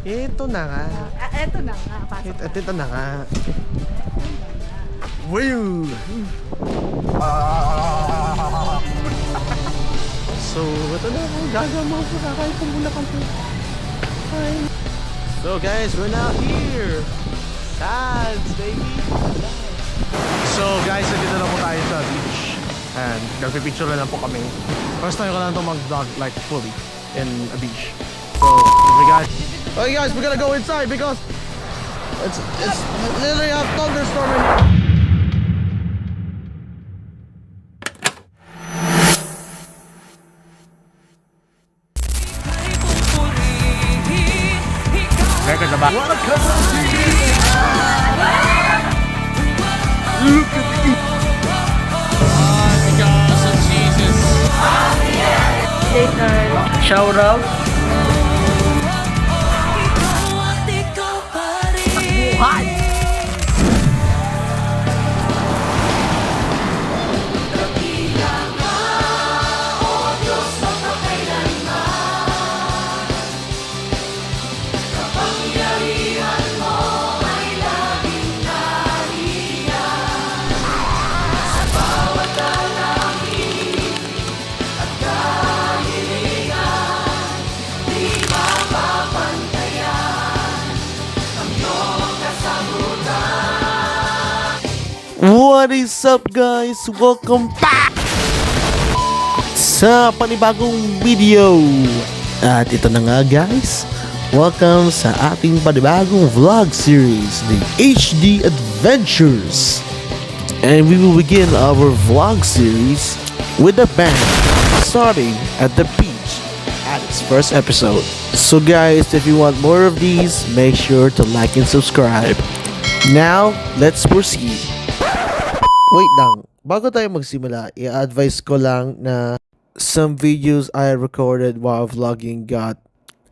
Ito na nga. Eto na nga. Pasok na. Ito na nga. Wow! So, ito na ako. Gagamo ko. Kakain ko muna kami. Fine. So guys, we're now here. Sands, baby. So guys, nandito na po tayo sa beach. And nagpipicture na lang po kami. First time ko lang ito mag-vlog like fully in a beach. So, okay guys, we're gonna go inside because it's literally a thunderstorm in here. Record na ba? Shout out. What? What is up guys? Welcome back sa panibagong video. At ito na nga guys, welcome sa ating panibagong vlog series, the HD Adventures. And we will begin our vlog series with a bang, starting at the beach at its first episode. So guys, if you want more of these, make sure to like and subscribe. Now, let's proceed. Wait lang, bago tayo magsimula, i-advise ko lang na some videos I recorded while vlogging got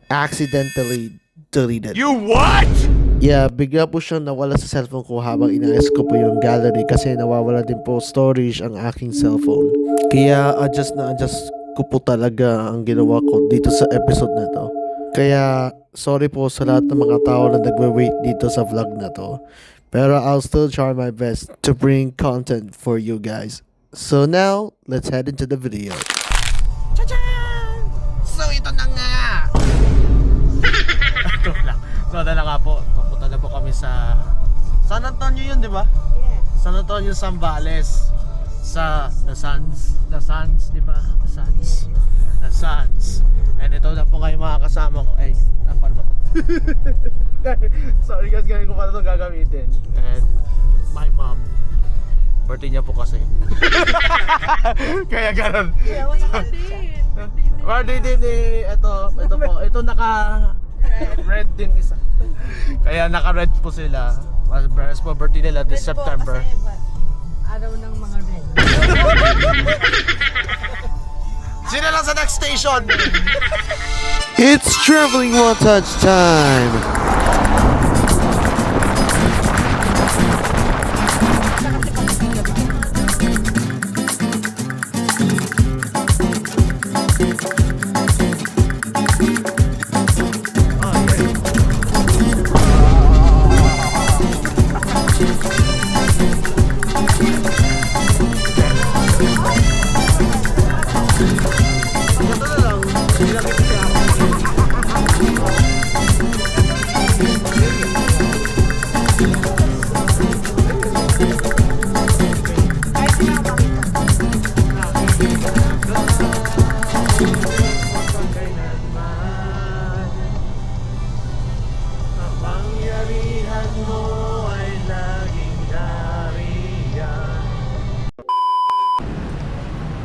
accidentally deleted. You what? Yeah, bigla po siyang nawala sa cellphone ko habang inaayos ko po yung gallery kasi nawawala din po storage ang aking cellphone. Kaya adjust ko po talaga ang ginawa ko dito sa episode na to. Kaya sorry po sa lahat ng mga tao na nagwe-wait dito sa vlog na to. Pero I'll still try my best to bring content for you guys. So now, let's head into the video. Tachan! So ito na nga! So na nga po, papunta na po kami sa San Antonio yun, di ba? Yes. San Antonio, Zambales. Sa The Suns, di ba? The Suns. And ito na po ngayon mga kasama ko. Ay, paano ba to? Sorry guys, ganyan ko pa ito gagamitin. And my mom, birthday niya po kasi. Kaya ganun. Kaya wala ka din. Birthday din eh. Ito po. Ito naka red din isa. Kaya naka red po sila. Mas po birthday nila this September. Araw ng mga red. Sino lang sa next station? It's traveling montage time!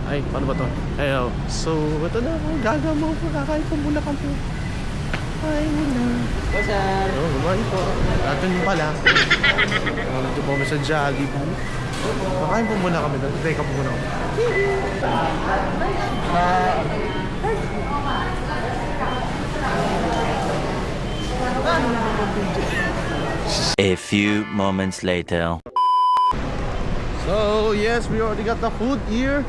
Ay, paano ba to? Ayo. So, ito na ako. Gagamo ko. Kakain ko muna kami. Ay, muna. Oh, kumain po. Atin yung pala. Nandito po kami sa Jollibee. Kakain po muna kami. Teka po muna kami. A few moments later. So, yes, we already got the food here.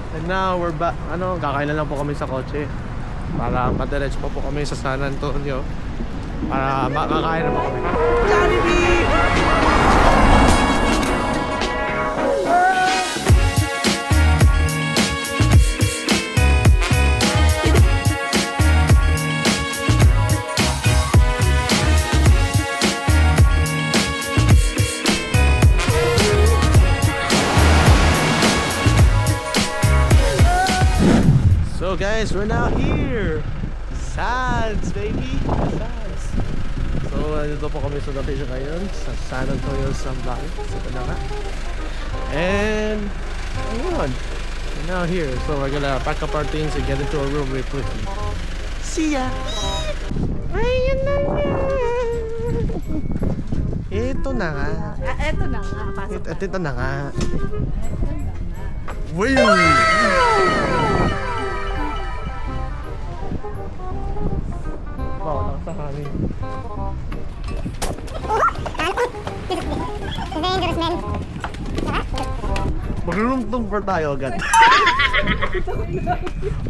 And now, we're back. Kakain na lang po kami sa kotse. Para madiretso pa po kami sa San Antonio. Para makakain na po kami. Jollibee! So guys, we're now here. Sands, baby. Sands. So, dito po kami sa location ngayon sa San Antonio, Zambales, sa Tanaka. And, ayun. We're now here. So, we're gonna pack up our things and get into our room real quickly. See ya! Ayun na yan! Ito na nga. Eto na nga. Pasok na. Ito na nga. Eto na nga. Woo! Wow, lang sa hangin. Dangerous, man. Mag-room tour po tayo agad.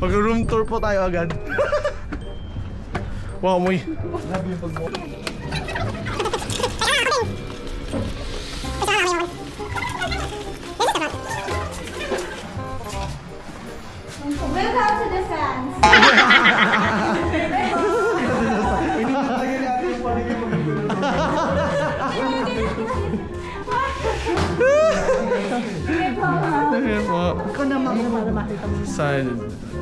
Mag-room tour po tayo agad. Wow, muy. Grabe yung pag-mo. Welcome to the sands. Ikaw naman para makita mo. Sign.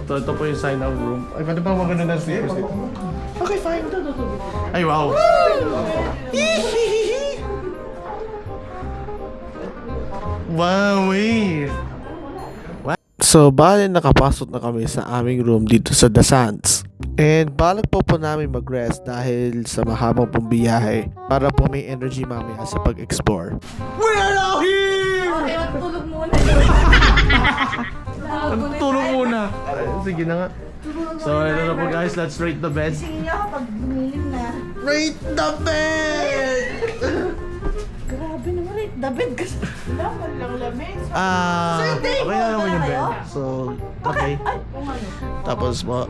Ito po yung sign out room. Ay, pwede pa maganda na sleepers dito. Okay, fine. Ay, wow. Wow, eh. So, bale nakapasok na kami sa aming room dito sa The Sands. And balak po namin mag-rest dahil sa mahabang pong biyahe para po may energy mamaya sa pag-explore. We're now here! Okay, matulog muna. Tulog muna. Sige na nga. So, ito na po guys. Let's rate the bed. Tingin niyo ako pag bumilim na. Rate the bed! Grabe naman rin. David kasi. Laman lang lamig. Okay na naman yung bed. So, okay. Tapos po,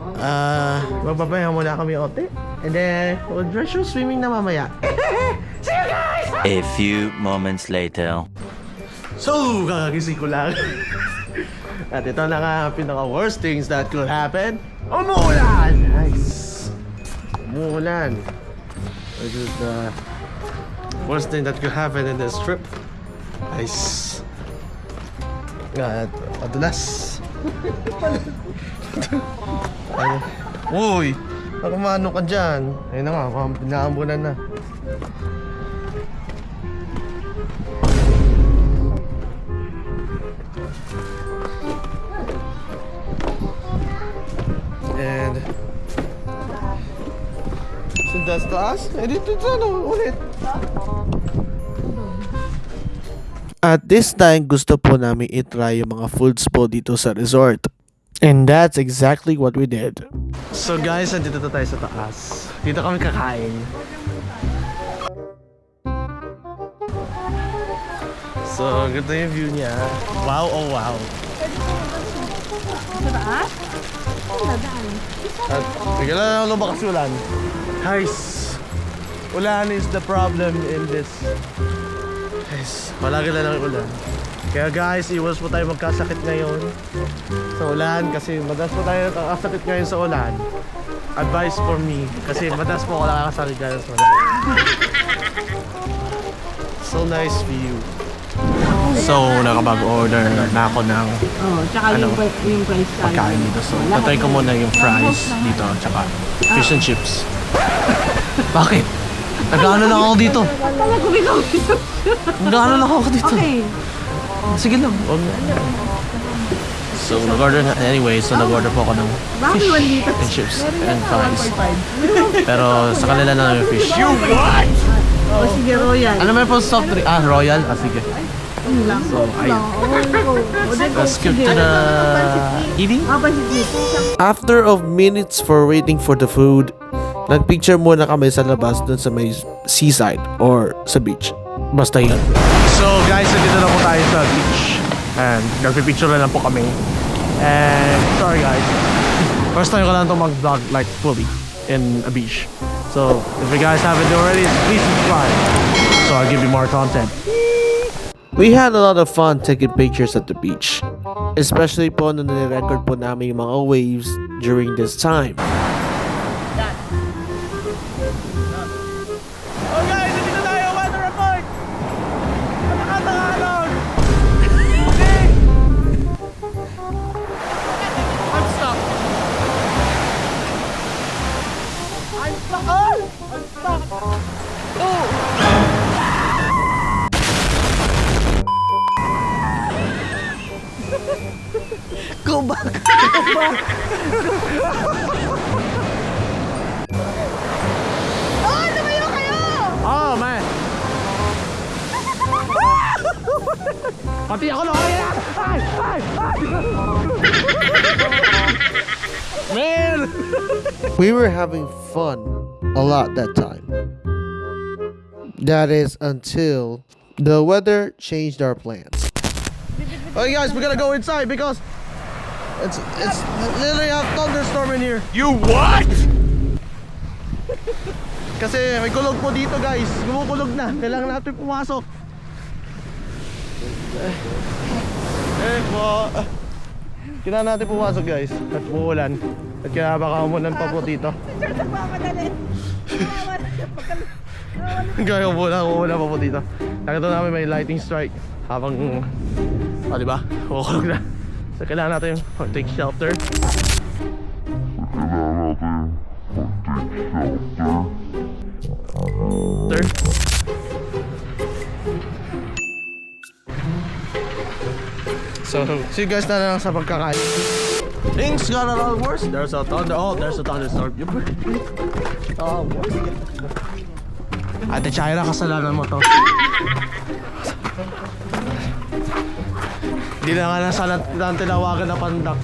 magpapahinga muna kami ote. And then, we'll dress you swimming na mamaya. A few moments later. So, kakagising ko lang. At ito na nga ang pinaka-worst things that could happen. Umuulan! Nice! Umuulan. Which is the worst thing that could happen in this trip. Nice. At madulas. Uy! Nakamano ka dyan. Ayun na nga, pinaambunan na. And sindas taas, dito ulit. At this time, gusto po namin itry yung mga foods po dito sa resort. And that's exactly what we did. So guys, nandito na tayo sa taas. Dito kami kakain. So, ganda yung view niya. Wow, oh wow. Sa taas? Nadaan. At bigla na lumakas yung ulan. Guys, ulan is the problem in this. Guys, palagi na lang yung ulan. Kaya guys, iwas po tayo magkasakit ngayon sa ulan kasi madalas po tayo nakakasakit ngayon sa ulan. Advice for me kasi madalas po ako nakakasakit ngayon sa ulan. So nice view. So, nakapag-order na ako ng Tsaka Ano? yung price pagkain dito. So, tatry ko muna yung fries dito tsaka fish and chips. Bakit? Nag-ano lang ako dito. Kala ko ikaw. Nag-ano lang ako dito. Okay. Sige lang. So, nag-order na. Anyway, so nag-order po ako ng Bakit fish 1 dito? and chips and fries. Pero sa kanila na lang yung fish. You what? O sige, Royal. Ano may po soft drink? Ah, Royal? Ah, sige. So, ayun. Let's skip to the eating. After of minutes for waiting for the food, nagpicture muna kami sa labas dun sa may seaside or sa beach. Basta yun. So guys, nandito na po tayo sa beach. And nagpipicture na lang po kami. And sorry guys. First time ko lang ito mag-vlog like fully in a beach. So So if you guys haven't already, please subscribe so I'll give you more content. We had a lot of fun taking pictures at the beach. Especially po nung nirecord po namin yung mga waves during this time. Oh guys, dito tayo, weather report! Nakatagalog! I'm stuck! I'm stuck! Oh! I'm stuck! Oh! Go back! Oh, lumayo kayo! Oh man! Pati ako na! Ay! Ay! Ay! Ay! Man! We were having fun a lot that time. That is until the weather changed our plans. Okay guys, we gotta go inside because it's literally a thunderstorm in here. You what? Kasi may kulog po dito guys. Gumukulog na. Kailangan natin pumasok. Eh po. Kailangan natin pumasok guys. At uulan. At kaya baka umulan pa po dito. Sir, nagmamadali. Kaya umulan pa po dito. Nakita namin may lightning strike. Habang diba? Kukulog na. So kailangan natin take shelter. So, see you guys na lang sa pagkakain. Things got a lot worse. There's a thunderstorm. Oh, Ate Chaira, kasalanan mo to. Hindi na nga lang tinawagan na pandak.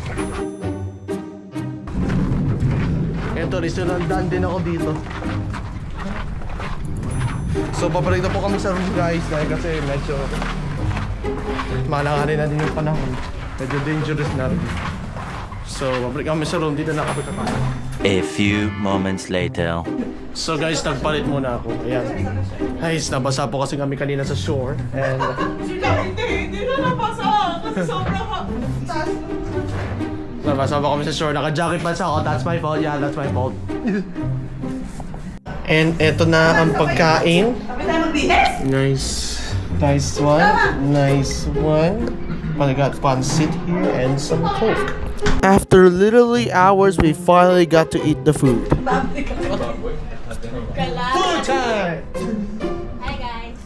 Ito, risunandan din ako dito. So, babalik na po kami sa room guys dahil kasi medyo malanganin na din yung panahon. Medyo dangerous na rin. So, babalik kami sa room. Dito na kami kakain. A few moments later. So guys, nagpalit muna ako. Ayan. Guys, nabasa po kasi kami kanina sa shore. And Hindi na napasa. Kasi sobrang taas. nabasa po kami sa shore. Naka-jacket pants ako. That's my fault. Yeah, that's my fault. And eto na ang pagkain. Sabi tayo magbihis. Nice. Nice one. Nice one. I got pancit here and some Coke. After literally hours, we finally got to eat the food. Food time! Hi guys.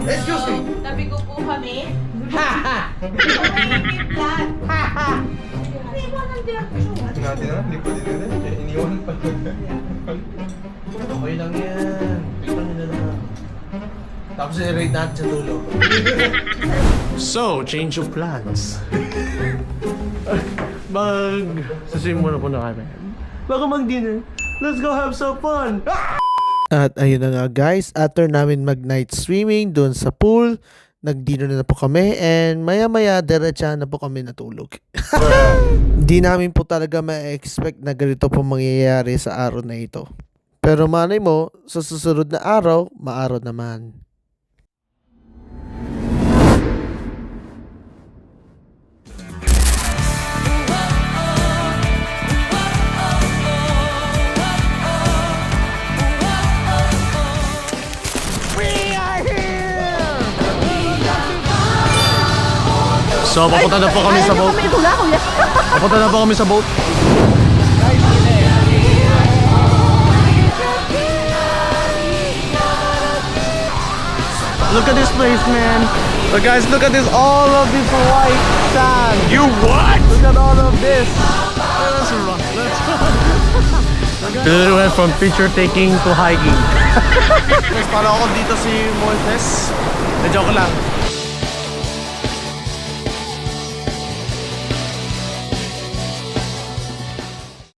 Excuse me. Tabi ko po kami. Ha ha! Okay lang yan. Tingnan nyo na lang. Tapos i-rate natin sa dulo. So, change of plans. Sasimula po na kami. Baka mag-dinner. Let's go have some fun! At ayun na nga guys, after namin mag-night swimming doon sa pool, nag-dinner na po kami and maya-maya diretsa na po kami natulog. Di namin po talaga ma-expect na ganito po mangyayari sa araw na ito. Pero malay mo, sa susunod na araw, maaraw naman. So, papunta na po kami sa boat. Papunta na po kami sa boat. Look at this place, man. So guys, look at this, all of this white sand. You what? Look at all of this. Let's run. We went from picture taking to hiking. Guys, para ako dito si Moises. Joke lang.